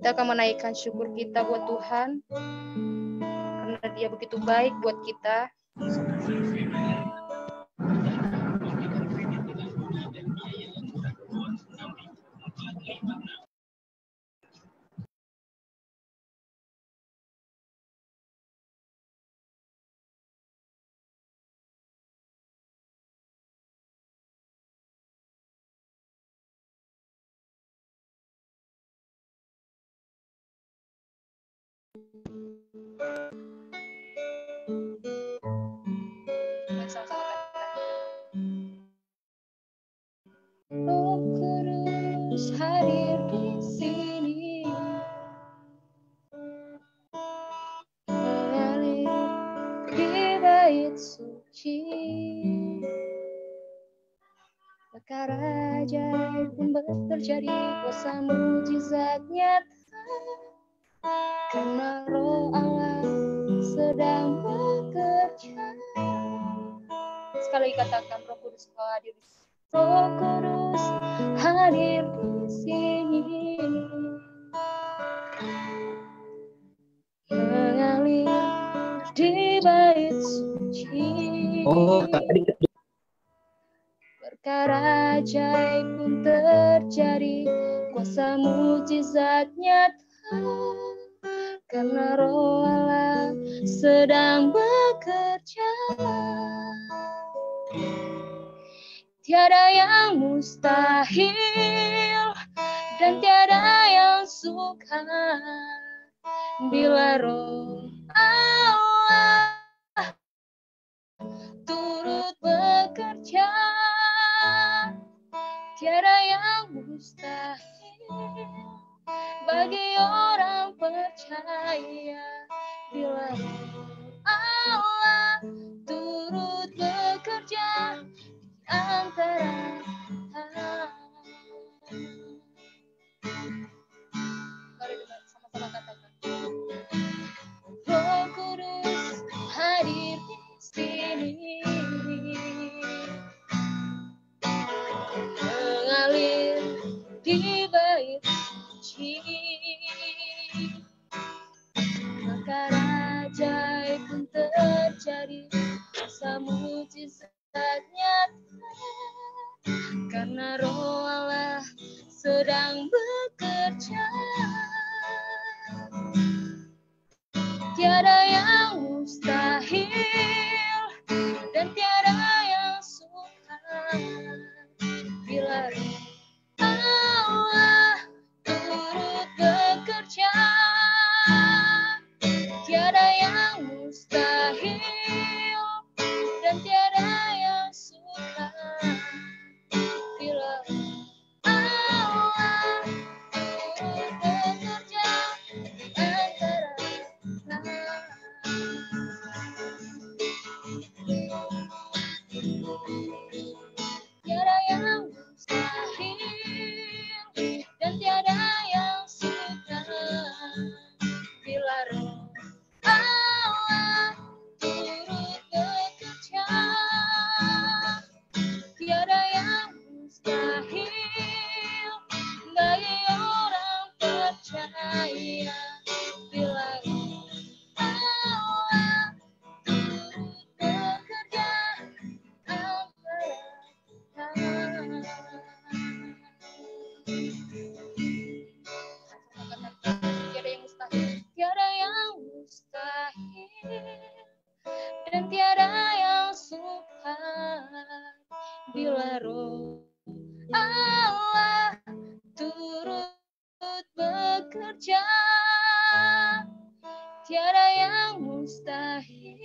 Kita akan menaikkan syukur kita buat Tuhan, karena Dia begitu baik buat kita. Roh Kudus hadir di sini, mengalir di bait suci. Perkara ajaib pun terjadi, kuasa mujizat nyata, karena Roh Allah sedang bekerja. Sekali lagi katakan, Roh Kudus hadir. Roh Kudus hadir di sini, mengalir di bait suci. Perkara ajaib pun terjadi, kuasa mujizat nyata, karena Roh Allah sedang bekerja. Tiada yang mustahil dan tiada yang sukar bila Roh Allah turut bekerja. Tiada yang mustahil bagi orang percaya bila Roh Allah turut bekerja antara mari sama-sama katakan, Roh Kudus hadir di sini, mengalir di bait suci. Perkara ajaib pun terjadi, kuasa mujizat nyata, karena Roh Allah sedang bekerja. Tiada yang mustahil dan tiada yang sukar bila Roh Allah turut bekerja. Tiada yang mustahil dan tiada yang sukar bila Allah turut bekerja antara tiada yang mustahil dan tiada yang sukar bila Roh Allah turut bekerja. Tiada yang mustahil bagi orang percaya bila Roh Allah turut bekerja antara tiada yang mustahil, tiada yang mustahil dan tiada yang sukar bila Roh Allah turut bekerja. Tiada yang mustahil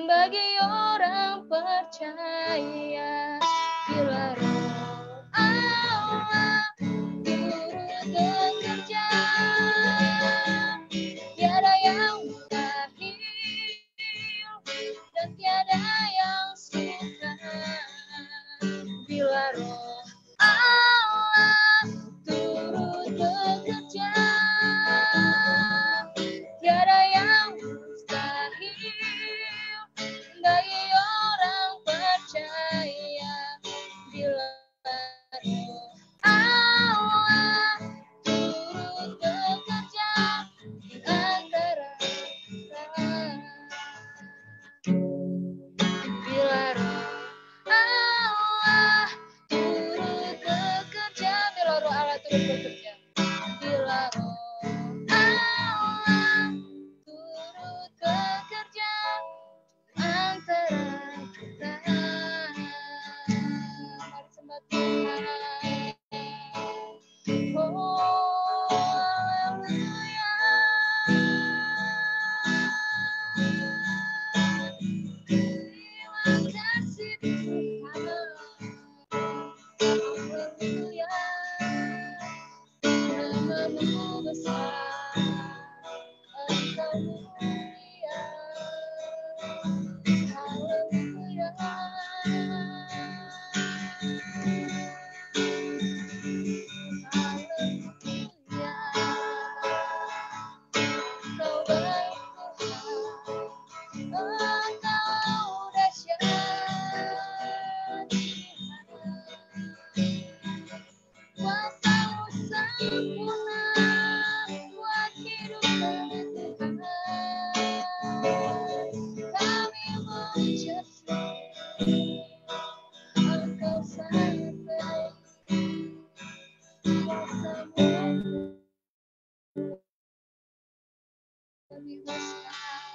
bagi orang percaya bila Roh Allah turut bekerja. Tiada yang mustahil dan tiada yang sukar bila Roh Allah turut bekerja. Tiada yang mustahil bagi orang percaya bila turut bekerja. Bila roh Allah turut bekerja antara kita. Mari sembah Tuhan. Oh, haleluya. Terima kasih Tuhan. Haleluya. Namamu besar, Engkau mulia. Haleluya. Haleluya. Engkau baik Tuhan, Engkau dahsyat. Kuasa-Mu sempurna buat hidup kami Tuhan. Kami mengucap syukur, Engkau sangat baik. Kuasa-Mu kami besar,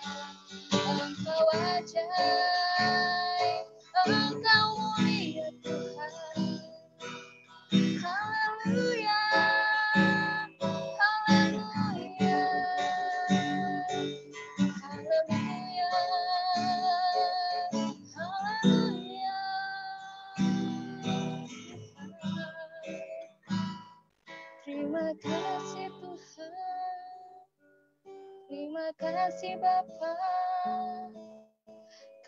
Engkau ajaib, Engkau mulia Tuhan. Haleluya, haleluya, haleluya, haleluya. Terima kasih Tuhan, terima kasih Bapa.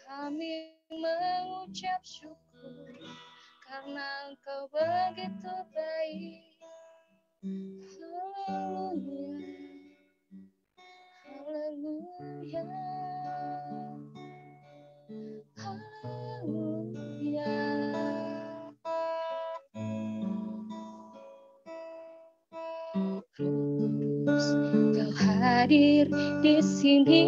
Kami mengucap syukur karena Engkau begitu baik. Haleluya, haleluya, haleluya. Roh Kudus, Kau hadir di sini.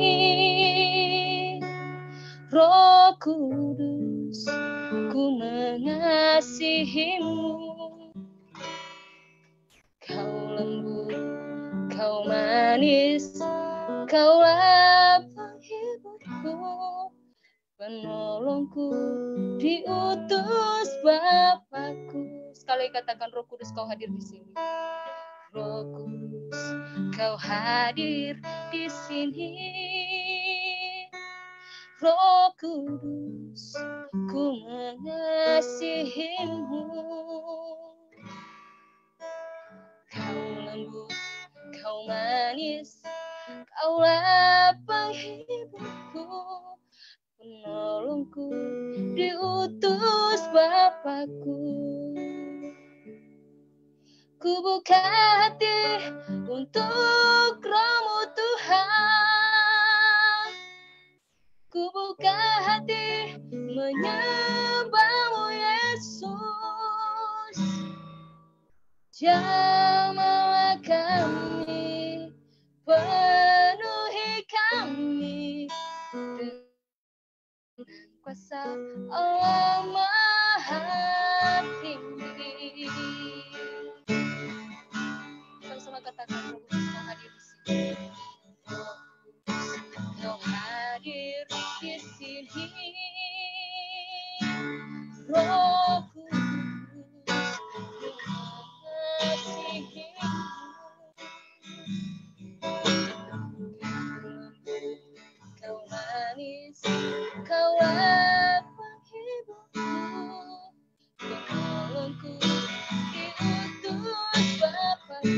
Roh Kudus, ku mengasihimu. Kau lembut, kau manis, kaulah penghiburku, penolongku, diutus Bapakku. Sekali katakan Roh Kudus, Kau hadir di sini. Roh Kudus, Kau hadir di sini. Roh Kudus, ku mengasihimu. Kau lembut, kau manis, kaulah penghiburku, penolongku, diutus Bapakku. Ku buka hati untuk Roh-Mu Tuhan. Ku buka hati menyembah-Mu Yesus. Jamahlah kami, penuhi kami dengan kuasa Allah Maha Tinggi. Sama-sama katakan Roh Kudus, Kau hadir di sini. Kau hadir di sini. Roh Kudus, mengasihimu. Kau manis, kaulah penghiburku, penolongku, diutus Bapakku.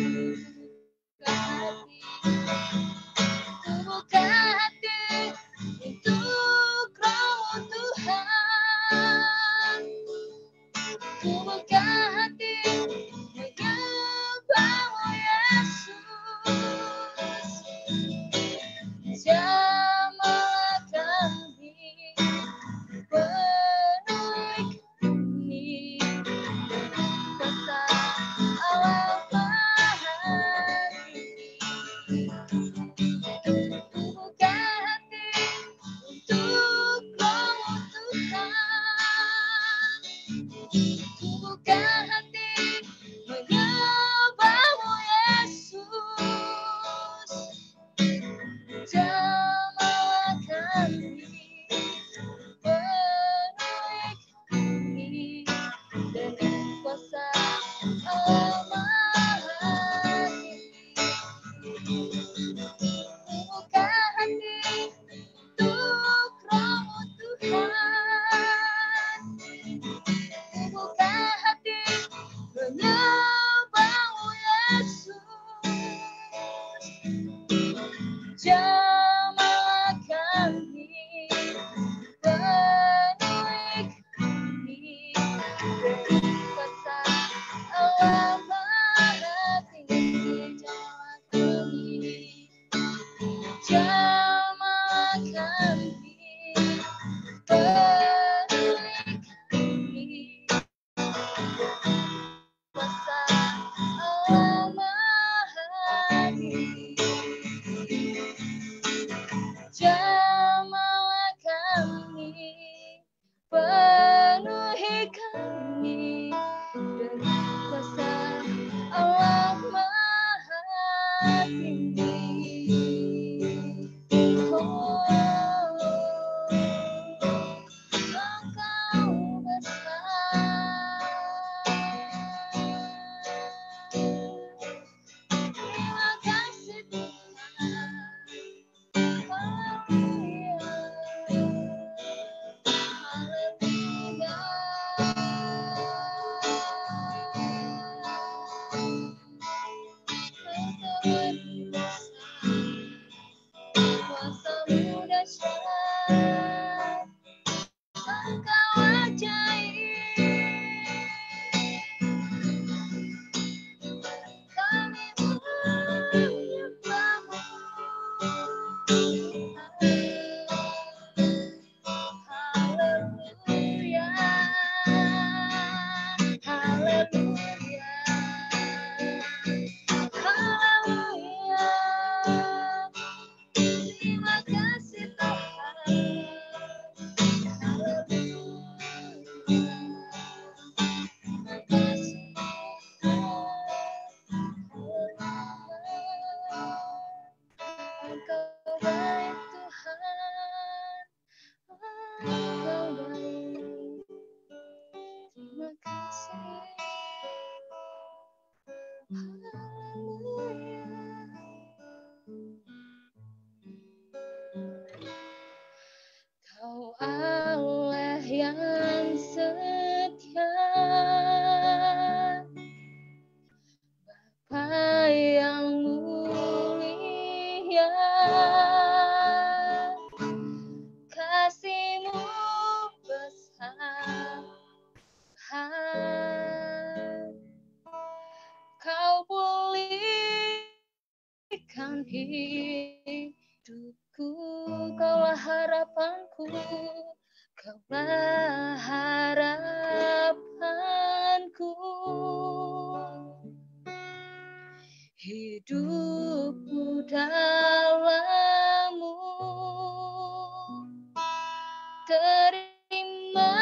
Kau Allah yang setia, Bapa yang mulia, kasih-Mu besar, Kau pulihkan hidupku, Kaulah harapanku, Kaulah harapanku. Hidupku dalam-Mu, terima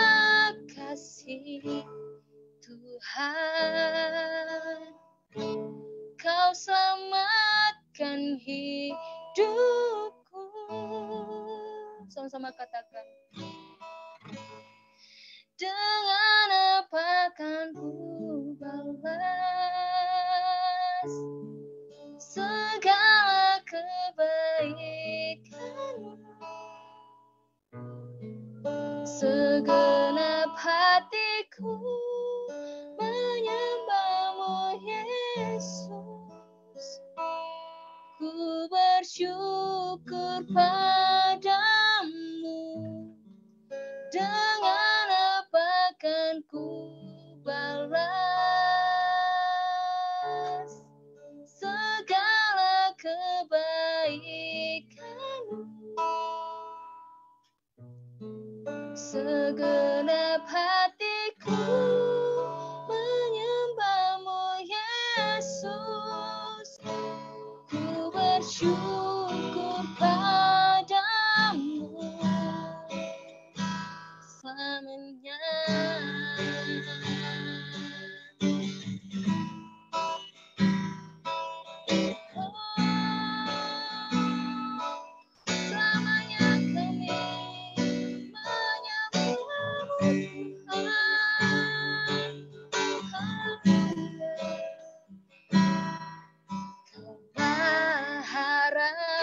kasih Tuhan, Kau selamatkan hidupku. Sama-sama katakan. Dengan apa kan ku balas segala kebaikan-Mu? Segenap hatiku menyembah-Mu, Yesus. Ku bersyukur padamu. Dengan apa kan ku balas segala kebaikan-Mu? Segenap hatiku menyembah-Mu, Yesus. Ku bersyukur padamu selamanya. Selamanya kami menyembah-Mu, Tuhan. Haleluya. Kaulah harapan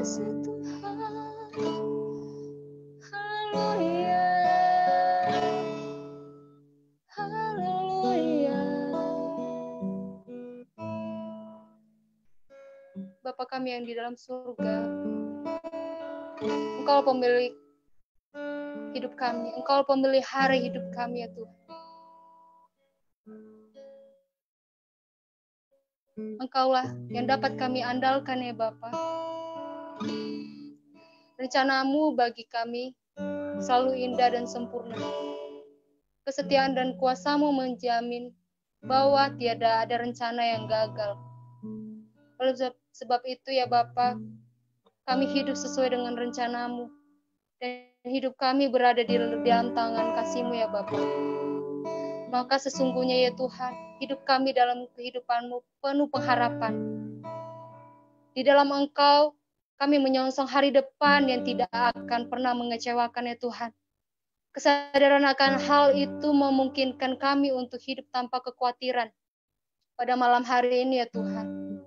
kasih Tuhan. Haleluya. Haleluya. Bapa kami yang di dalam surga, Engkau pemilik hidup kami, Engkau pemelihara hidup kami ya Tuhan. Engkaulah yang dapat kami andalkan ya Bapa. Rencanamu bagi kami selalu indah dan sempurna. Kesetiaan dan kuasamu menjamin bahwa tiada ada rencana yang gagal. Oleh sebab itu ya Bapa, kami hidup sesuai dengan rencanamu. Dan hidup kami berada di dalam tangan kasih-Mu ya Bapa. Maka sesungguhnya ya Tuhan, hidup kami dalam kehidupan-Mu penuh pengharapan. Di dalam Engkau, kami menyongsong hari depan yang tidak akan pernah mengecewakan ya Tuhan. Kesadaran akan hal itu memungkinkan kami untuk hidup tanpa kekhawatiran. Pada malam hari ini ya Tuhan,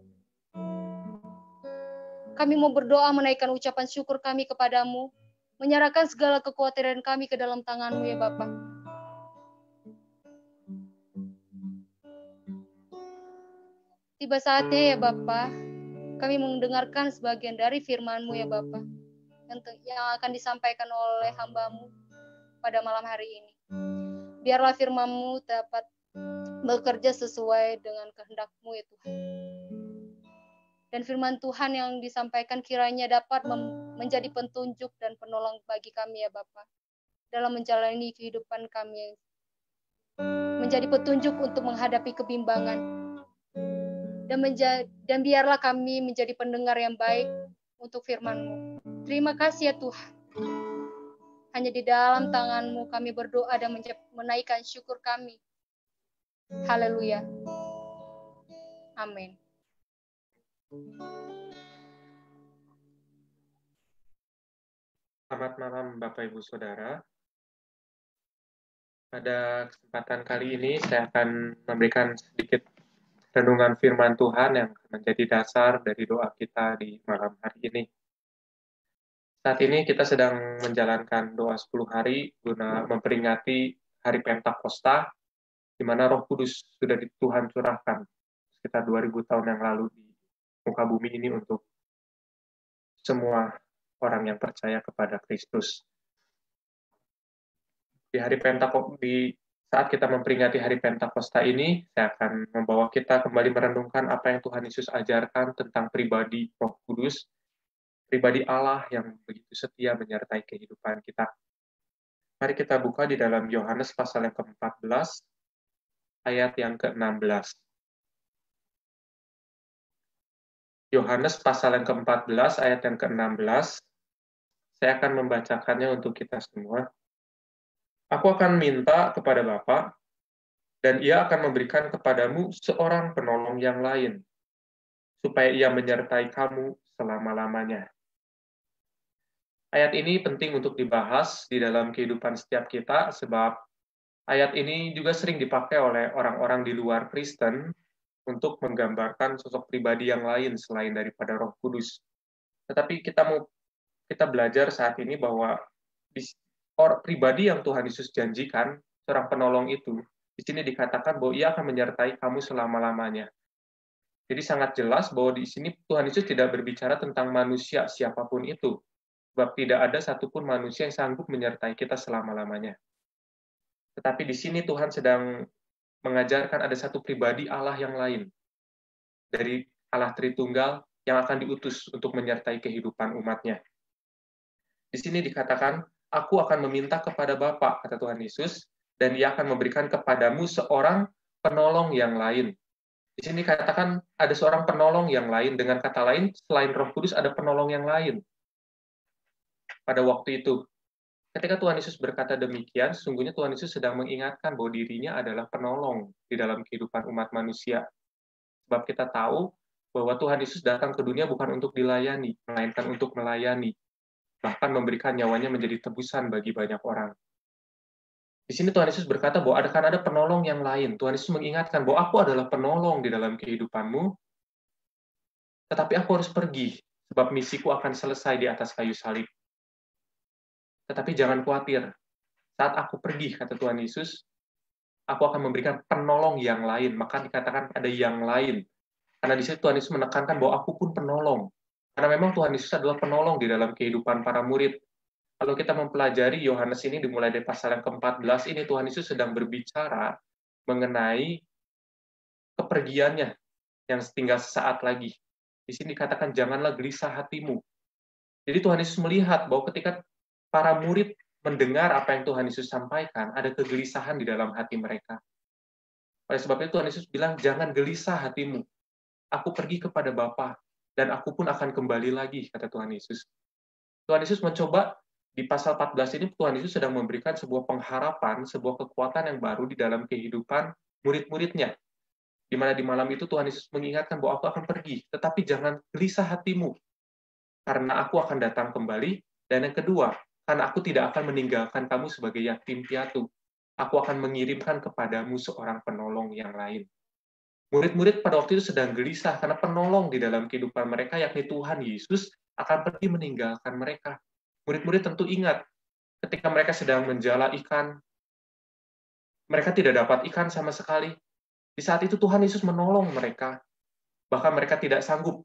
kami mau berdoa menaikkan ucapan syukur kami kepadamu, menyerahkan segala kekhawatiran kami ke dalam tangan-Mu ya Bapa. Tiba saatnya ya Bapa, kami mendengarkan sebagian dari firman-Mu ya Bapa, yang akan disampaikan oleh hamba-Mu pada malam hari ini. Biarlah firman-Mu dapat bekerja sesuai dengan kehendak-Mu ya Tuhan. Dan firman Tuhan yang disampaikan kiranya dapat menjadi petunjuk dan penolong bagi kami ya Bapa, dalam menjalani kehidupan kami, menjadi petunjuk untuk menghadapi kebimbangan. Dan biarlah kami menjadi pendengar yang baik untuk firman-Mu. Terima kasih ya Tuhan. Hanya di dalam tangan-Mu kami berdoa dan menaikkan syukur kami. Haleluya. Amin. Selamat malam Bapak Ibu Saudara. Pada kesempatan kali ini saya akan memberikan sedikit renungan firman Tuhan yang menjadi dasar dari doa kita di malam hari ini. Saat ini kita sedang menjalankan doa 10 hari guna memperingati hari Pentakosta, di mana Roh Kudus sudah Tuhan curahkan sekitar 2000 tahun yang lalu di muka bumi ini untuk semua orang yang percaya kepada Kristus. Di saat kita memperingati hari Pentakosta ini, saya akan membawa kita kembali merenungkan apa yang Tuhan Yesus ajarkan tentang pribadi Roh Kudus, pribadi Allah yang begitu setia menyertai kehidupan kita. Mari kita buka di dalam Yohanes pasal yang ke-14, ayat yang ke-16. Yohanes pasal yang ke-14, ayat yang ke-16. Saya akan membacakannya untuk kita semua. Aku akan minta kepada Bapa, dan Ia akan memberikan kepadamu seorang penolong yang lain, supaya Ia menyertai kamu selama-lamanya. Ayat ini penting untuk dibahas di dalam kehidupan setiap kita, sebab ayat ini juga sering dipakai oleh orang-orang di luar Kristen untuk menggambarkan sosok pribadi yang lain selain daripada Roh Kudus. Tetapi kita belajar saat ini bahwa pribadi yang Tuhan Yesus janjikan, seorang penolong itu, di sini dikatakan bahwa Ia akan menyertai kamu selama-lamanya. Jadi sangat jelas bahwa di sini Tuhan Yesus tidak berbicara tentang manusia siapapun itu, sebab tidak ada satupun manusia yang sanggup menyertai kita selama-lamanya. Tetapi di sini Tuhan sedang mengajarkan ada satu pribadi Allah yang lain, dari Allah Tritunggal yang akan diutus untuk menyertai kehidupan umatnya. Di sini dikatakan, aku akan meminta kepada Bapa, kata Tuhan Yesus, dan Ia akan memberikan kepadamu seorang penolong yang lain. Di sini dikatakan ada seorang penolong yang lain. Dengan kata lain, selain Roh Kudus ada penolong yang lain. Pada waktu itu, ketika Tuhan Yesus berkata demikian, sesungguhnya Tuhan Yesus sedang mengingatkan bahwa dirinya adalah penolong di dalam kehidupan umat manusia. Sebab kita tahu bahwa Tuhan Yesus datang ke dunia bukan untuk dilayani, melainkan untuk melayani. Bahkan memberikan nyawanya menjadi tebusan bagi banyak orang. Di sini Tuhan Yesus berkata bahwa akan ada penolong yang lain. Tuhan Yesus mengingatkan bahwa aku adalah penolong di dalam kehidupanmu, tetapi aku harus pergi sebab misiku akan selesai di atas kayu salib. Tetapi jangan khawatir, saat aku pergi, kata Tuhan Yesus, aku akan memberikan penolong yang lain. Maka dikatakan ada yang lain. Karena di situ Tuhan Yesus menekankan bahwa aku pun penolong. Karena memang Tuhan Yesus adalah penolong di dalam kehidupan para murid. Kalau kita mempelajari Yohanes ini dimulai dari pasal yang ke-14, ini Tuhan Yesus sedang berbicara mengenai kepergiannya yang tinggal sesaat lagi. Di sini dikatakan, janganlah gelisah hatimu. Jadi Tuhan Yesus melihat bahwa ketika para murid mendengar apa yang Tuhan Yesus sampaikan, ada kegelisahan di dalam hati mereka. Oleh sebab itu Tuhan Yesus bilang, jangan gelisah hatimu. Aku pergi kepada Bapa, dan aku pun akan kembali lagi, kata Tuhan Yesus. Tuhan Yesus mencoba, di pasal 14 ini Tuhan Yesus sedang memberikan sebuah pengharapan, sebuah kekuatan yang baru di dalam kehidupan murid-muridnya. Di mana di malam itu Tuhan Yesus mengingatkan bahwa aku akan pergi, tetapi jangan gelisah hatimu, karena aku akan datang kembali, dan yang kedua, karena aku tidak akan meninggalkan kamu sebagai yatim piatu. Aku akan mengirimkan kepadamu seorang penolong yang lain. Murid-murid pada waktu itu sedang gelisah karena penolong di dalam kehidupan mereka, yakni Tuhan Yesus, akan pergi meninggalkan mereka. Murid-murid tentu ingat, ketika mereka sedang menjala ikan, mereka tidak dapat ikan sama sekali. Di saat itu Tuhan Yesus menolong mereka. Bahkan mereka tidak sanggup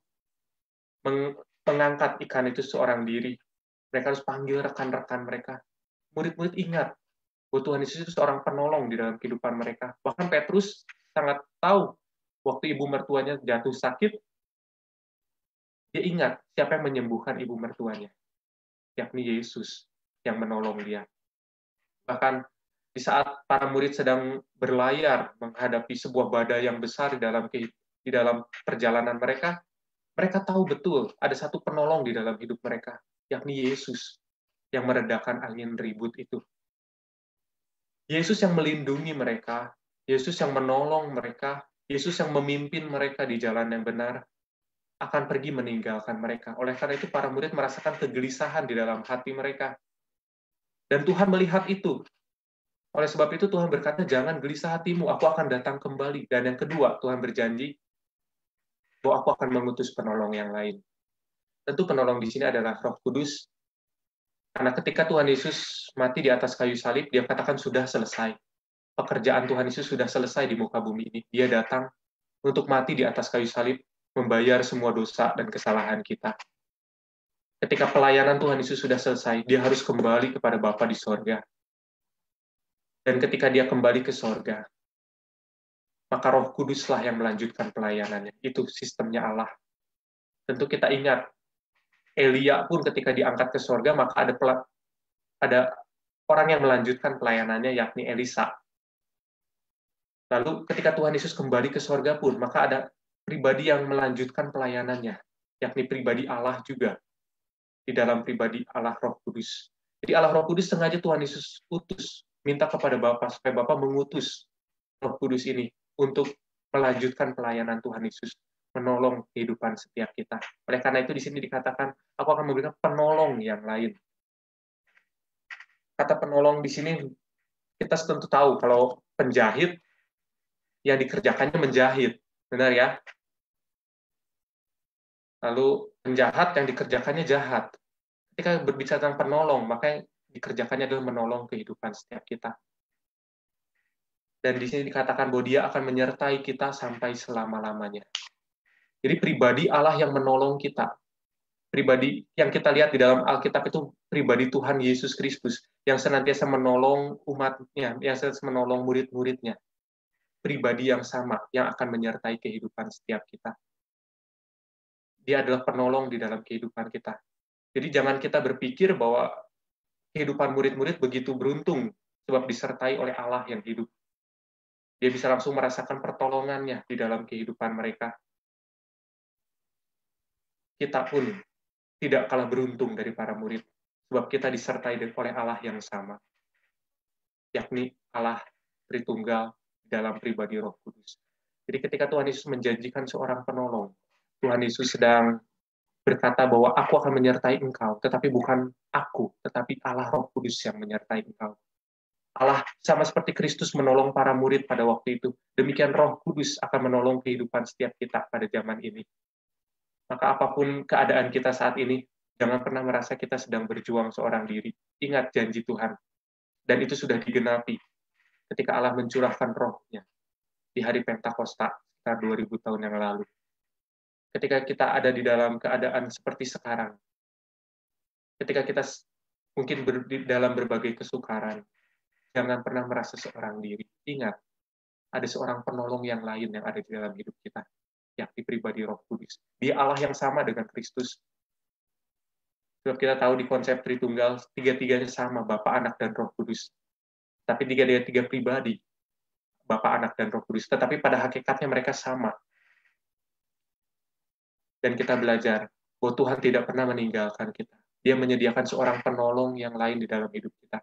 mengangkat ikan itu seorang diri. Mereka harus panggil rekan-rekan mereka. Murid-murid ingat bahwa Tuhan Yesus itu seorang penolong di dalam kehidupan mereka. Bahkan Petrus sangat tahu waktu ibu mertuanya jatuh sakit, dia ingat siapa yang menyembuhkan ibu mertuanya, yakni Yesus yang menolong dia. Bahkan di saat para murid sedang berlayar menghadapi sebuah badai yang besar di dalam perjalanan mereka, mereka tahu betul ada satu penolong di dalam hidup mereka, yakni Yesus yang meredakan angin ribut itu. Yesus yang melindungi mereka, Yesus yang menolong mereka, Yesus yang memimpin mereka di jalan yang benar, akan pergi meninggalkan mereka. Oleh karena itu, para murid merasakan kegelisahan di dalam hati mereka. Dan Tuhan melihat itu. Oleh sebab itu, Tuhan berkata, jangan gelisah hatimu, aku akan datang kembali. Dan yang kedua, Tuhan berjanji bahwa aku akan mengutus penolong yang lain. Tentu penolong di sini adalah Roh Kudus. Karena ketika Tuhan Yesus mati di atas kayu salib, dia katakan sudah selesai. Pekerjaan Tuhan Yesus sudah selesai di muka bumi ini. Dia datang untuk mati di atas kayu salib, membayar semua dosa dan kesalahan kita. Ketika pelayanan Tuhan Yesus sudah selesai, dia harus kembali kepada Bapa di sorga. Dan ketika dia kembali ke sorga, maka Roh Kuduslah yang melanjutkan pelayanannya. Itu sistemnya Allah. Tentu kita ingat, Elia pun ketika diangkat ke sorga, maka ada orang yang melanjutkan pelayanannya, yakni Elisa. Lalu ketika Tuhan Yesus kembali ke sorga pun, maka ada pribadi yang melanjutkan pelayanannya, yakni pribadi Allah juga, di dalam pribadi Allah Roh Kudus. Jadi Allah Roh Kudus sengaja Tuhan Yesus utus, minta kepada Bapa supaya Bapa mengutus Roh Kudus ini untuk melanjutkan pelayanan Tuhan Yesus, menolong kehidupan setiap kita. Oleh karena itu di sini dikatakan, aku akan memberikan penolong yang lain. Kata penolong di sini kita tentu tahu kalau penjahit yang dikerjakannya menjahit, benar ya? Lalu penjahat yang dikerjakannya jahat. Ketika berbicara tentang penolong, maka yang dikerjakannya adalah menolong kehidupan setiap kita. Dan di sini dikatakan bahwa dia akan menyertai kita sampai selama-lamanya. Jadi pribadi Allah yang menolong kita. Pribadi yang kita lihat di dalam Alkitab itu pribadi Tuhan Yesus Kristus yang senantiasa menolong umatnya, yang senantiasa menolong murid-muridnya. Pribadi yang sama yang akan menyertai kehidupan setiap kita. Dia adalah penolong di dalam kehidupan kita. Jadi jangan kita berpikir bahwa kehidupan murid-murid begitu beruntung sebab disertai oleh Allah yang hidup. Dia bisa langsung merasakan pertolongannya di dalam kehidupan mereka. Kita pun tidak kalah beruntung dari para murid, sebab kita disertai oleh Allah yang sama, yakni Allah Tritunggal dalam pribadi Roh Kudus. Jadi ketika Tuhan Yesus menjanjikan seorang penolong, Tuhan Yesus sedang berkata bahwa aku akan menyertai engkau, tetapi bukan aku, tetapi Allah Roh Kudus yang menyertai engkau. Allah sama seperti Kristus menolong para murid pada waktu itu, demikian Roh Kudus akan menolong kehidupan setiap kita pada zaman ini. Maka apapun keadaan kita saat ini, jangan pernah merasa kita sedang berjuang seorang diri. Ingat janji Tuhan. Dan itu sudah digenapi ketika Allah mencurahkan roh-Nya di hari Pentakosta sekitar 2000 tahun yang lalu. Ketika kita ada di dalam keadaan seperti sekarang, ketika kita mungkin dalam berbagai kesukaran, jangan pernah merasa seorang diri. Ingat, ada seorang penolong yang lain yang ada di dalam hidup kita, yakni pribadi Roh Kudus. Dia Allah yang sama dengan Kristus. Sebab kita tahu di konsep Tritunggal, tiga-tiganya sama, Bapa, Anak, dan Roh Kudus. Tapi tiga pribadi, Bapa, Anak, dan Roh Kudus. Tetapi pada hakikatnya mereka sama. Dan kita belajar bahwa Tuhan tidak pernah meninggalkan kita. Dia menyediakan seorang penolong yang lain di dalam hidup kita.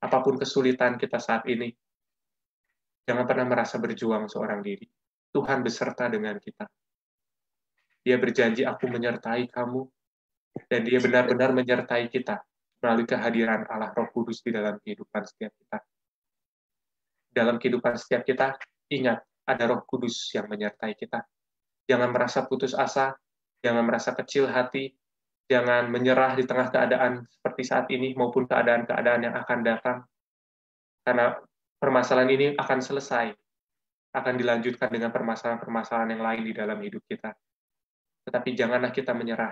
Apapun kesulitan kita saat ini, jangan pernah merasa berjuang seorang diri. Tuhan beserta dengan kita. Dia berjanji, aku menyertai kamu, dan dia benar-benar menyertai kita melalui kehadiran Allah Roh Kudus di dalam kehidupan setiap kita. Dalam kehidupan setiap kita, ingat, ada Roh Kudus yang menyertai kita. Jangan merasa putus asa, jangan merasa kecil hati, jangan menyerah di tengah keadaan seperti saat ini maupun keadaan-keadaan yang akan datang. Karena permasalahan ini akan selesai, akan dilanjutkan dengan permasalahan-permasalahan yang lain di dalam hidup kita. Tetapi janganlah kita menyerah.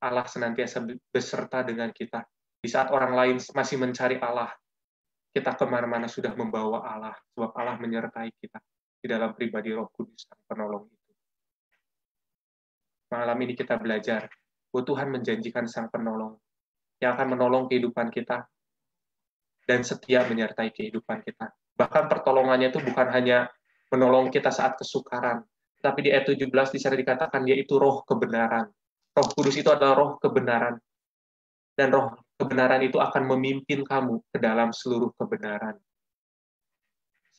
Allah senantiasa beserta dengan kita. Di saat orang lain masih mencari Allah, kita kemana-mana sudah membawa Allah, sebab Allah menyertai kita di dalam pribadi Roh Kudus, Sang Penolong itu. Malam ini kita belajar bahwa Tuhan menjanjikan Sang Penolong yang akan menolong kehidupan kita dan setia menyertai kehidupan kita. Bahkan pertolongannya itu bukan hanya menolong kita saat kesukaran, tapi di ayat 17 di sana dikatakan dia itu roh kebenaran. Roh Kudus itu adalah roh kebenaran. Dan roh kebenaran itu akan memimpin kamu ke dalam seluruh kebenaran.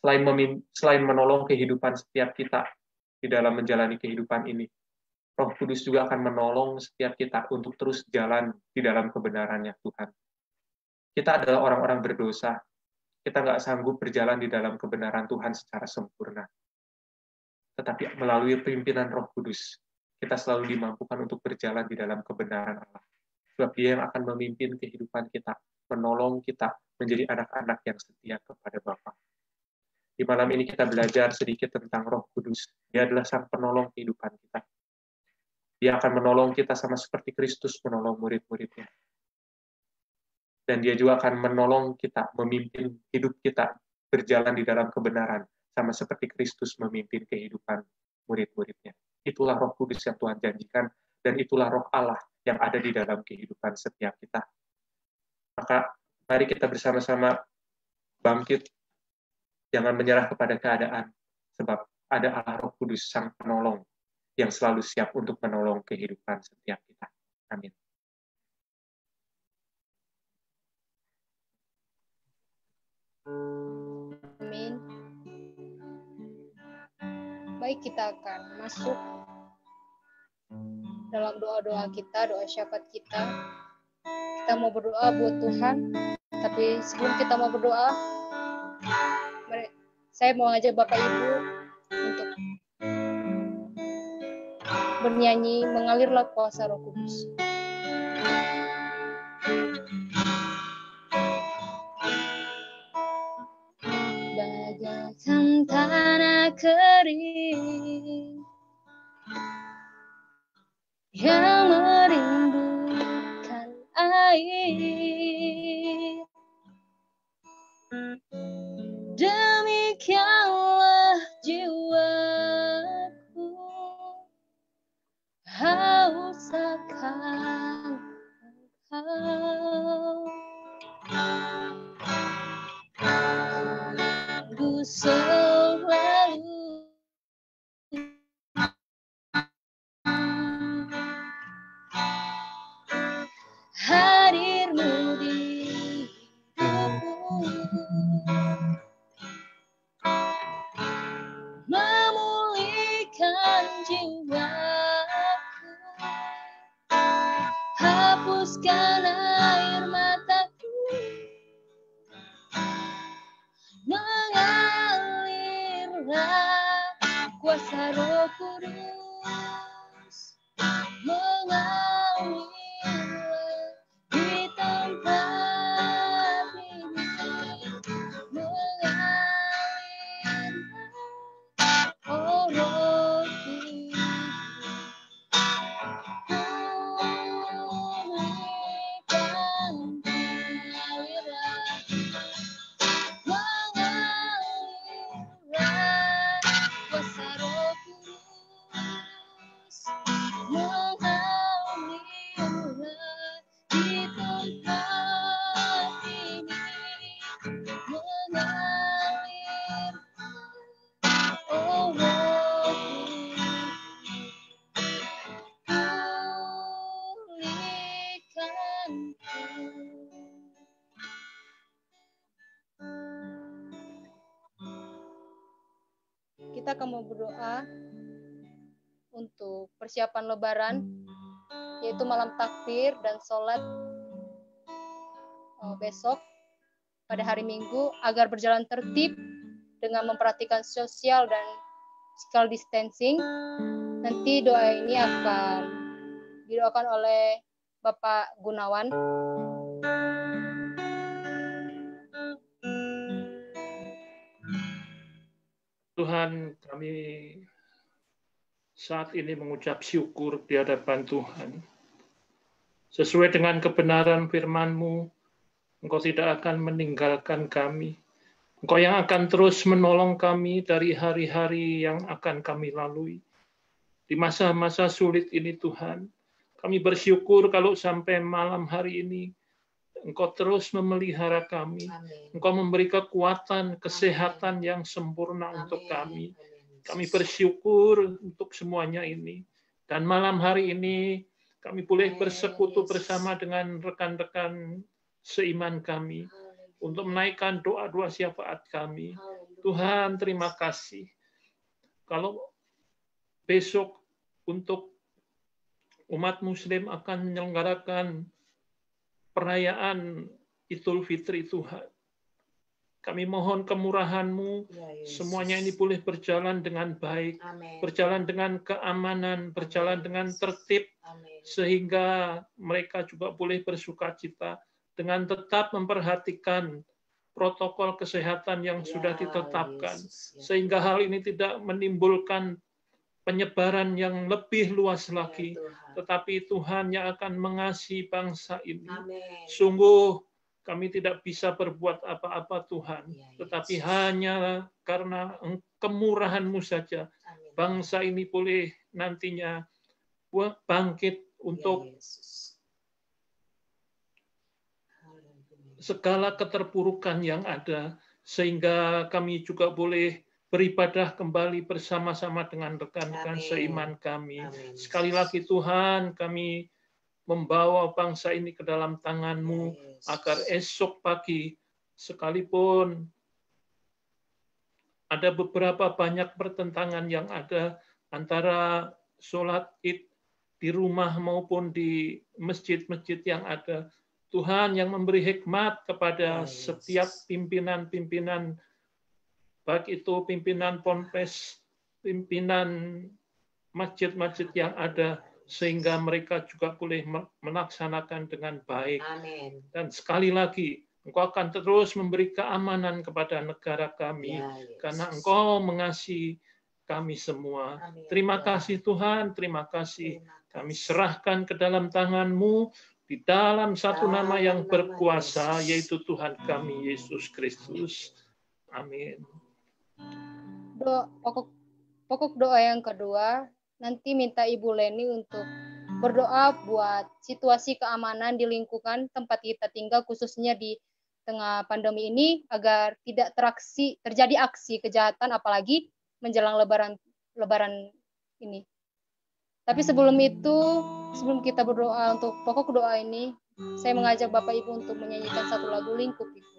Selain menolong kehidupan setiap kita di dalam menjalani kehidupan ini, Roh Kudus juga akan menolong setiap kita untuk terus jalan di dalam kebenaran-Nya Tuhan. Kita adalah orang-orang berdosa. Kita nggak sanggup berjalan di dalam kebenaran Tuhan secara sempurna. Tetapi melalui pimpinan Roh Kudus, kita selalu dimampukan untuk berjalan di dalam kebenaran Allah. Sebab Dia yang akan memimpin kehidupan kita, menolong kita menjadi anak-anak yang setia kepada Bapa. Di malam ini kita belajar sedikit tentang Roh Kudus. Dia adalah Sang Penolong kehidupan kita. Dia akan menolong kita sama seperti Kristus menolong murid-muridnya. Dan dia juga akan menolong kita, memimpin hidup kita berjalan di dalam kebenaran, sama seperti Kristus memimpin kehidupan murid-muridnya. Itulah Roh Kudus yang Tuhan janjikan, dan itulah Roh Allah yang ada di dalam kehidupan setiap kita. Maka mari kita bersama-sama bangkit, jangan menyerah kepada keadaan, sebab ada Allah Roh Kudus, Sang Penolong, yang selalu siap untuk menolong kehidupan setiap kita. Amin. Amin. Baik, kita akan masuk dalam doa-doa kita, doa syafaat kita. Kita mau berdoa buat Tuhan, tapi sebelum kita mau berdoa, saya mau ngajak Bapak Ibu untuk bernyanyi mengalirlah kuasa Roh Kudus. Bagaikan tanah kering yang merindukan air, demikianlah jiwaku haus akan Engkau. Ku selalu hadir-Mu di hidupku, memulihkan jiwaku, hapuskan air mataku, mengalirlah kuasa Roh Kudus. kita akan mau berdoa untuk persiapan Lebaran, yaitu malam takbir dan sholat besok pada hari Minggu agar berjalan tertib dengan memperhatikan sosial dan physical distancing. Nanti doa ini akan didoakan oleh Bapak Gunawan. Tuhan, kami saat ini mengucap syukur di hadapan Tuhan. Sesuai dengan kebenaran firman-Mu, Engkau tidak akan meninggalkan kami. Engkau yang akan terus menolong kami dari hari-hari yang akan kami lalui. Di masa-masa sulit ini Tuhan, kami bersyukur kalau sampai malam hari ini, Engkau terus memelihara kami. Amin. Engkau memberi kekuatan, kesehatan yang sempurna untuk kami. Kami bersyukur untuk semuanya ini. Dan malam hari ini, kami boleh bersekutu bersama dengan rekan-rekan seiman kami untuk menaikkan doa-doa syafaat kami. Tuhan, terima kasih. Kalau besok untuk umat Muslim akan menyelenggarakan perayaan Idul Fitri Tuhan. Kami mohon kemurahan-Mu, semuanya ini boleh berjalan dengan baik, Amen. Berjalan dengan keamanan, berjalan Amen. Dengan tertib, Amen. Sehingga mereka juga boleh bersukacita dengan tetap memperhatikan protokol kesehatan yang sudah ditetapkan, sehingga hal ini tidak menimbulkan penyebaran yang lebih luas lagi, tetapi Tuhan yang akan mengasihi bangsa ini. Amen. Sungguh kami tidak bisa berbuat apa-apa Tuhan, tetapi hanya karena kemurahan-Mu saja, bangsa ini boleh nantinya bangkit untuk segala keterpurukan yang ada, sehingga kami juga boleh beribadah kembali bersama-sama dengan rekan-rekan seiman kami. Amin. Sekali lagi Tuhan, kami membawa bangsa ini ke dalam tangan-Mu, agar esok pagi, sekalipun ada beberapa banyak pertentangan yang ada antara sholat Id di rumah maupun di masjid-masjid yang ada, Tuhan yang memberi hikmat kepada setiap pimpinan-pimpinan, baik itu pimpinan ponpes, pimpinan masjid-masjid yang ada, sehingga mereka juga boleh melaksanakan dengan baik. Amin. Dan sekali lagi, Engkau akan terus memberi keamanan kepada negara kami, karena Engkau mengasihi kami semua. Amin. Terima kasih Tuhan, terima kasih. Kami serahkan ke dalam tangan-Mu, di dalam satu nama yang berkuasa, yaitu Tuhan kami, Yesus Kristus. Amin. Pokok doa yang kedua, nanti minta Ibu Leni untuk berdoa buat situasi keamanan di lingkungan tempat kita tinggal, khususnya di tengah pandemi ini, agar tidak terjadi aksi kejahatan, apalagi menjelang Lebaran ini. Tapi sebelum itu, sebelum kita berdoa untuk pokok doa ini, saya mengajak Bapak Ibu untuk menyanyikan satu lagu Lingkup Itu.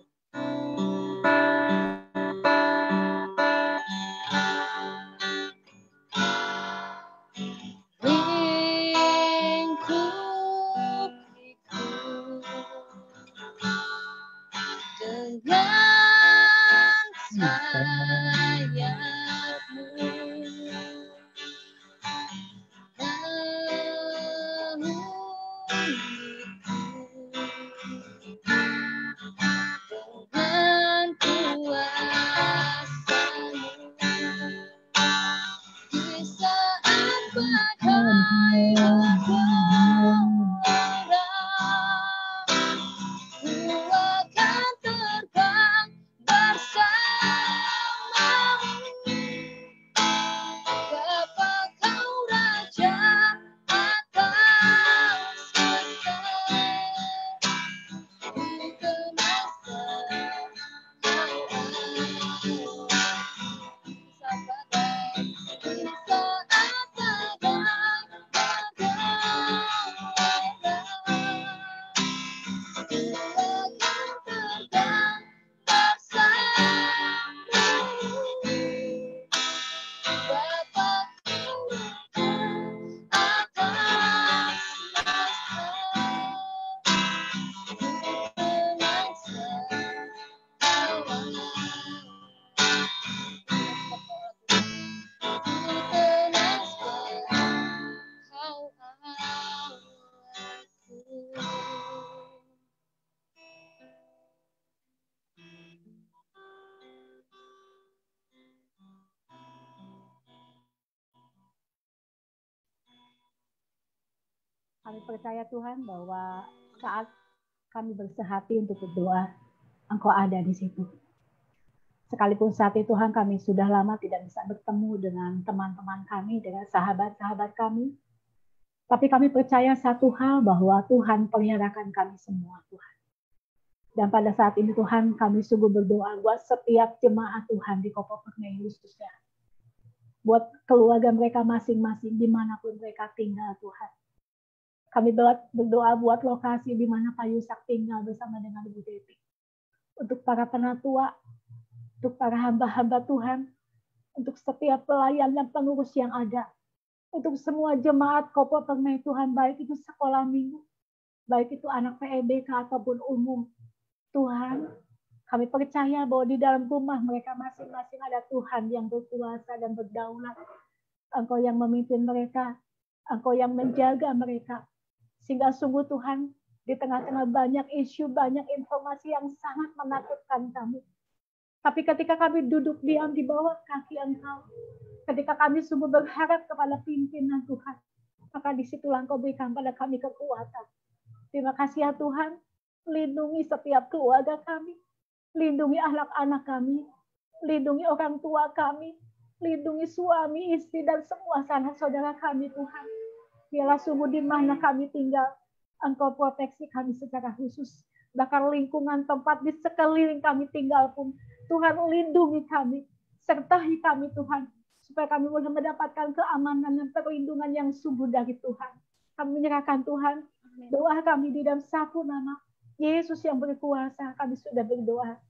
Kami percaya Tuhan bahwa saat kami bersehati untuk berdoa, Engkau ada di situ. Sekalipun saat itu Tuhan kami sudah lama tidak bisa bertemu dengan teman-teman kami, dengan sahabat-sahabat kami. Tapi kami percaya satu hal bahwa Tuhan peliharakan kami semua Tuhan. Dan pada saat ini Tuhan kami sungguh berdoa buat setiap jemaat Tuhan di Kopo Permai khususnya. Buat keluarga mereka masing-masing dimanapun mereka tinggal Tuhan. Kami berdoa buat lokasi di mana Pak Yusak tinggal bersama dengan Ibu Devi. Untuk para penatua, untuk para hamba-hamba Tuhan, untuk setiap pelayan dan pengurus yang ada, untuk semua jemaat Kopo Permai Tuhan, baik itu sekolah minggu, baik itu anak PEBK ataupun umum. Tuhan, kami percaya bahwa di dalam rumah mereka masing-masing ada Tuhan yang berkuasa dan berdaulat. Engkau yang memimpin mereka, Engkau yang menjaga mereka. Sehingga sungguh Tuhan, di tengah-tengah banyak isu, banyak informasi yang sangat menakutkan kami. Tapi ketika kami duduk diam di bawah kaki Engkau, ketika kami sungguh berharap kepada pimpinan Tuhan, maka disitulah Engkau berikan pada kami kekuatan. Terima kasih ya Tuhan, lindungi setiap keluarga kami, lindungi anak-anak kami, lindungi orang tua kami, lindungi suami, istri, dan semua sanak saudara kami Tuhan. Biarlah sungguh di mana kami tinggal, Engkau proteksi kami secara khusus. Bahkan lingkungan tempat di sekeliling kami tinggal pun, Tuhan lindungi kami, sertai kami Tuhan, supaya kami boleh mendapatkan keamanan dan perlindungan yang sungguh dari Tuhan. Kami menyerahkan Tuhan, doa kami di dalam satu nama, Yesus yang berkuasa, kami sudah berdoa.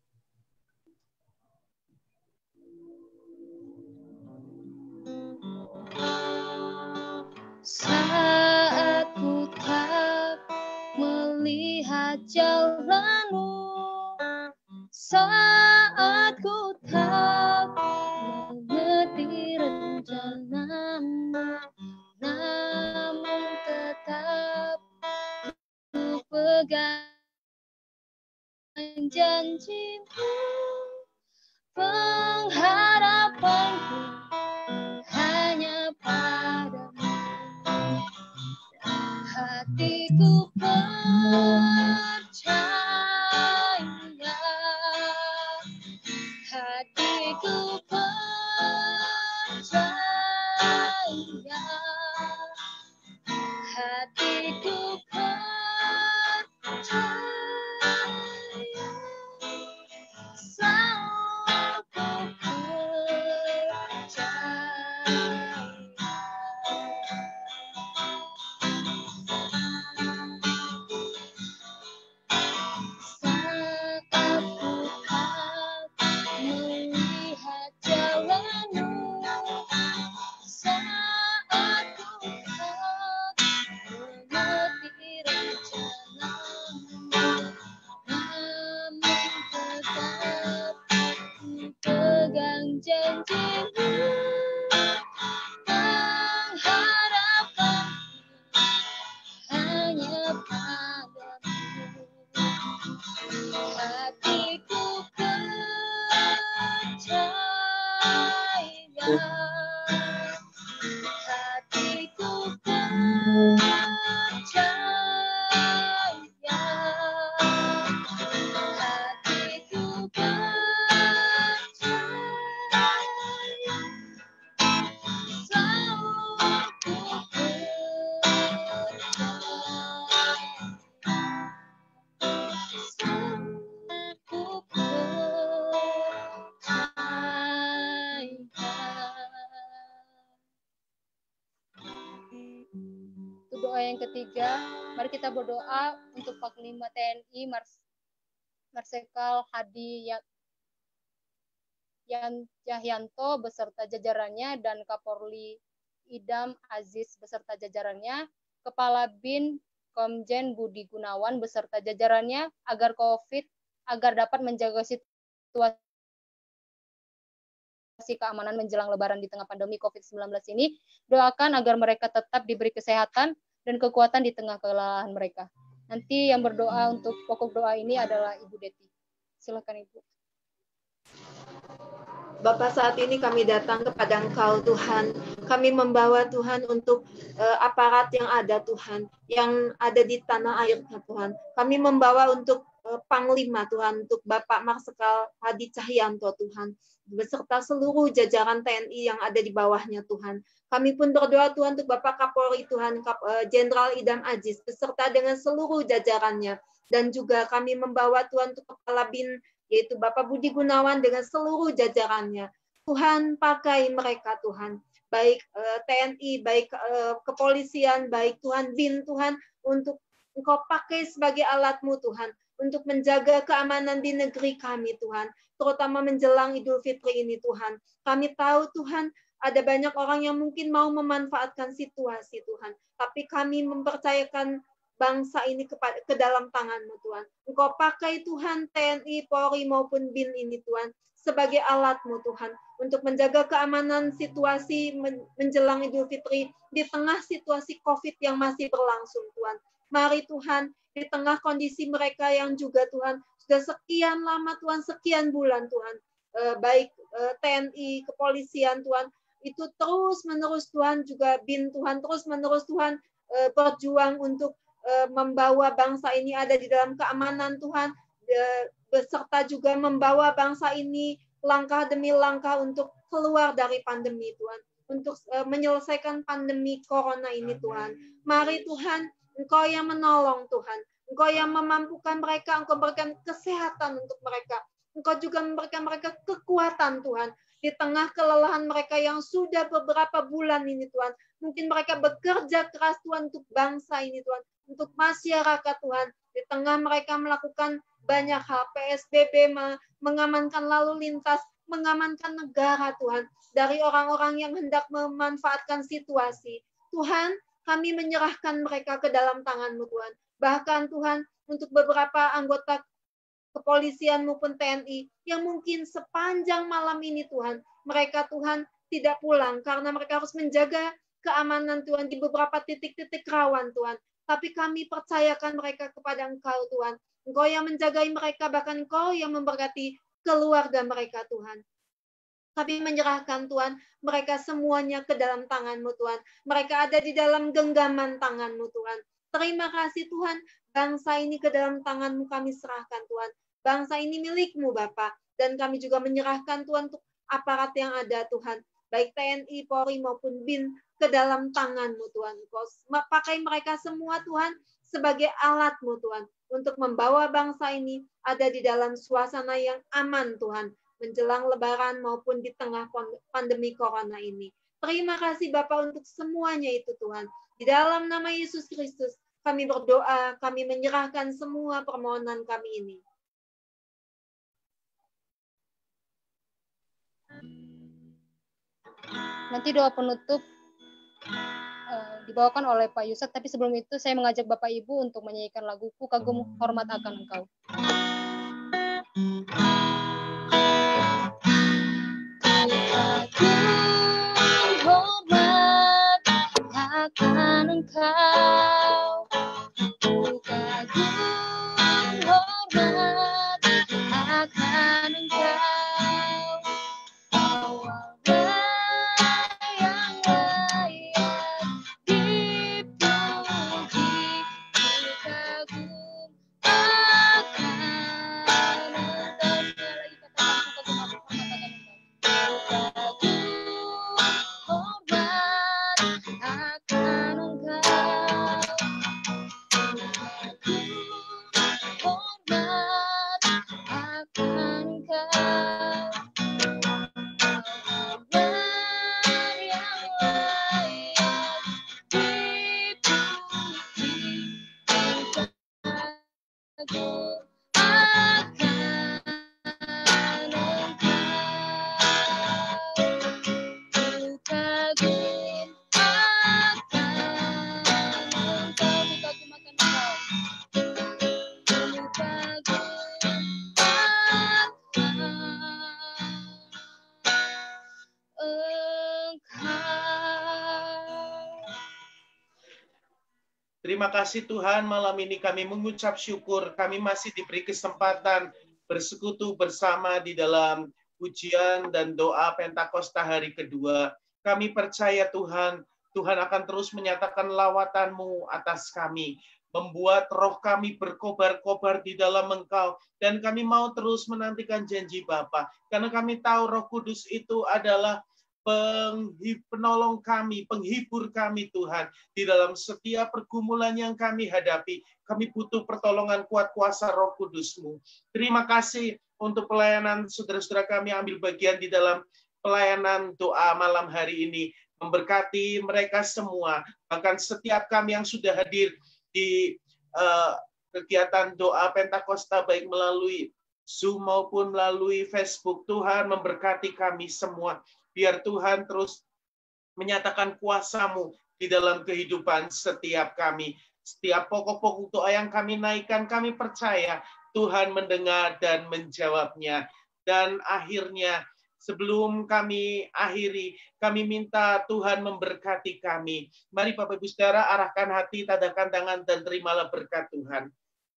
Saat ku tak melihat jalanmu, saat ku tak mengerti rencanamu, namun tetap ku pegang janjimu, pengharapanku hanya padamu. Hatiku percaya, hatiku percaya, hatiku percaya, selalu ku percaya. Ketiga, mari kita berdoa untuk Panglima TNI Marsikal Hadi Yahyanto beserta jajarannya dan Kapolri Idam Aziz beserta jajarannya, Kepala BIN Komjen Budi Gunawan beserta jajarannya agar dapat menjaga situasi keamanan menjelang Lebaran di tengah pandemi COVID-19 ini. Doakan agar mereka tetap diberi kesehatan dan kekuatan di tengah kelelahan mereka. Nanti yang berdoa untuk pokok doa ini adalah Ibu Deti. Silakan Ibu. Bapak, saat ini kami datang kepada Engkau Tuhan Kami membawa Tuhan untuk aparat yang ada Tuhan, yang ada di tanah air Tuhan. Kami membawa untuk Panglima Tuhan, untuk Bapak Marsikal Hadi Cahyanto Tuhan, beserta seluruh jajaran TNI yang ada di bawahnya Tuhan. Kami pun berdoa Tuhan untuk Bapak Kapolri Tuhan, Jenderal Idam Aziz, beserta dengan seluruh jajarannya. Dan juga kami membawa Tuhan untuk Kepala BIN, yaitu Bapak Budi Gunawan dengan seluruh jajarannya. Tuhan pakai mereka Tuhan, baik TNI, baik kepolisian, baik Tuhan BIN Tuhan, untuk Engkau pakai sebagai alat-Mu Tuhan, untuk menjaga keamanan di negeri kami Tuhan, terutama menjelang Idul Fitri ini Tuhan. Kami tahu Tuhan, ada banyak orang yang mungkin mau memanfaatkan situasi Tuhan, tapi kami mempercayakan bangsa ini ke dalam tangan-Mu Tuhan. Engkau pakai Tuhan TNI, Polri maupun BIN ini Tuhan, sebagai alat-Mu Tuhan, untuk menjaga keamanan situasi menjelang Idul Fitri di tengah situasi COVID yang masih berlangsung Tuhan. Mari Tuhan, di tengah kondisi mereka yang juga Tuhan, sudah sekian lama Tuhan, sekian bulan Tuhan, baik TNI, kepolisian Tuhan, itu terus-menerus Tuhan, juga BIN Tuhan, terus-menerus Tuhan berjuang untuk membawa bangsa ini ada di dalam keamanan Tuhan, beserta juga membawa bangsa ini langkah demi langkah untuk keluar dari pandemi Tuhan, untuk menyelesaikan pandemi corona ini Tuhan. Mari Tuhan, Engkau yang menolong Tuhan, Engkau yang memampukan mereka, Engkau berikan kesehatan untuk mereka, Engkau juga memberikan mereka kekuatan Tuhan, di tengah kelelahan mereka yang sudah beberapa bulan ini Tuhan. Mungkin mereka bekerja keras Tuhan untuk bangsa ini Tuhan, untuk masyarakat Tuhan, di tengah mereka melakukan banyak hal, PSBB, mengamankan lalu lintas, mengamankan negara Tuhan, dari orang-orang yang hendak memanfaatkan situasi. Tuhan, kami menyerahkan mereka ke dalam tangan-Mu Tuhan. Bahkan Tuhan, untuk beberapa anggota kepolisian maupun TNI yang mungkin sepanjang malam ini Tuhan, mereka Tuhan tidak pulang karena mereka harus menjaga keamanan Tuhan di beberapa titik-titik rawan Tuhan. Tapi kami percayakan mereka kepada Engkau Tuhan. Engkau yang menjagai mereka, bahkan Engkau yang memberkati keluarga mereka Tuhan. Kami menyerahkan Tuhan, mereka semuanya ke dalam tangan-Mu Tuhan. Mereka ada di dalam genggaman tangan-Mu Tuhan. Terima kasih Tuhan, bangsa ini ke dalam tangan-Mu kami serahkan Tuhan. Bangsa ini milik-Mu Bapa, dan kami juga menyerahkan Tuhan untuk aparat yang ada Tuhan, baik TNI, Polri maupun BIN, ke dalam tangan-Mu Tuhan. Engkau pakai mereka semua Tuhan sebagai alat-Mu Tuhan, untuk membawa bangsa ini ada di dalam suasana yang aman Tuhan, menjelang Lebaran maupun di tengah pandemi corona ini. Terima kasih Bapa untuk semuanya itu Tuhan. Di dalam nama Yesus Kristus kami berdoa, kami menyerahkan semua permohonan kami ini. Nanti doa penutup dibawakan oleh Pak Yusuf, tapi sebelum itu saya mengajak Bapak Ibu untuk menyanyikan lagu Ku Kagum Hormat Akan Engkau. Hormat akan Engkau, ku kagum hormat akan Engkau, Allah yang layak dipuji, ku kagum akan Engkau. Lagi katakan ku kagum hormat akan Engkau. Terima kasih Tuhan, malam ini kami mengucap syukur, kami masih diberi kesempatan bersekutu bersama di dalam pujian dan doa Pentakosta hari kedua. Kami percaya Tuhan, Tuhan akan terus menyatakan lawatan-Mu atas kami, membuat roh kami berkobar-kobar di dalam Engkau, dan kami mau terus menantikan janji Bapa, karena kami tahu Roh Kudus itu adalah penolong kami, penghibur kami Tuhan, di dalam setiap pergumulan yang kami hadapi. Kami butuh pertolongan kuat kuasa Roh Kudus-Mu. Terima kasih untuk pelayanan saudara-saudara kami yang ambil bagian di dalam pelayanan doa malam hari ini. Memberkati mereka semua, bahkan setiap kami yang sudah hadir di kegiatan doa Pentakosta, baik melalui Zoom maupun melalui Facebook. Tuhan memberkati kami semua. Biar Tuhan terus menyatakan kuasa-Mu di dalam kehidupan setiap kami. Setiap pokok-pokok doa yang kami naikkan, kami percaya Tuhan mendengar dan menjawabnya. Dan akhirnya, sebelum kami akhiri, kami minta Tuhan memberkati kami. Mari Bapak Ibu Saudara, arahkan hati, tadakan tangan, dan terimalah berkat Tuhan.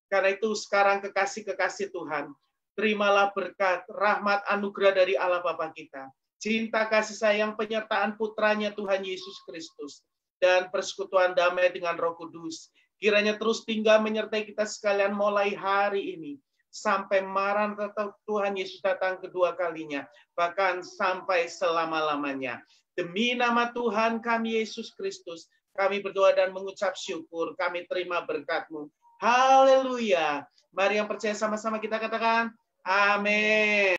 Karena itu sekarang kekasih-kekasih Tuhan, terimalah berkat, rahmat, anugerah dari Allah Bapa kita, cinta, kasih sayang, penyertaan putranya Tuhan Yesus Kristus, dan persekutuan damai dengan Roh Kudus. Kiranya terus tinggal menyertai kita sekalian mulai hari ini, sampai Maranatha Tuhan Yesus datang kedua kalinya, bahkan sampai selama-lamanya. Demi nama Tuhan kami Yesus Kristus, kami berdoa dan mengucap syukur, kami terima berkat-Mu. Haleluya. Mari yang percaya sama-sama kita katakan, amin.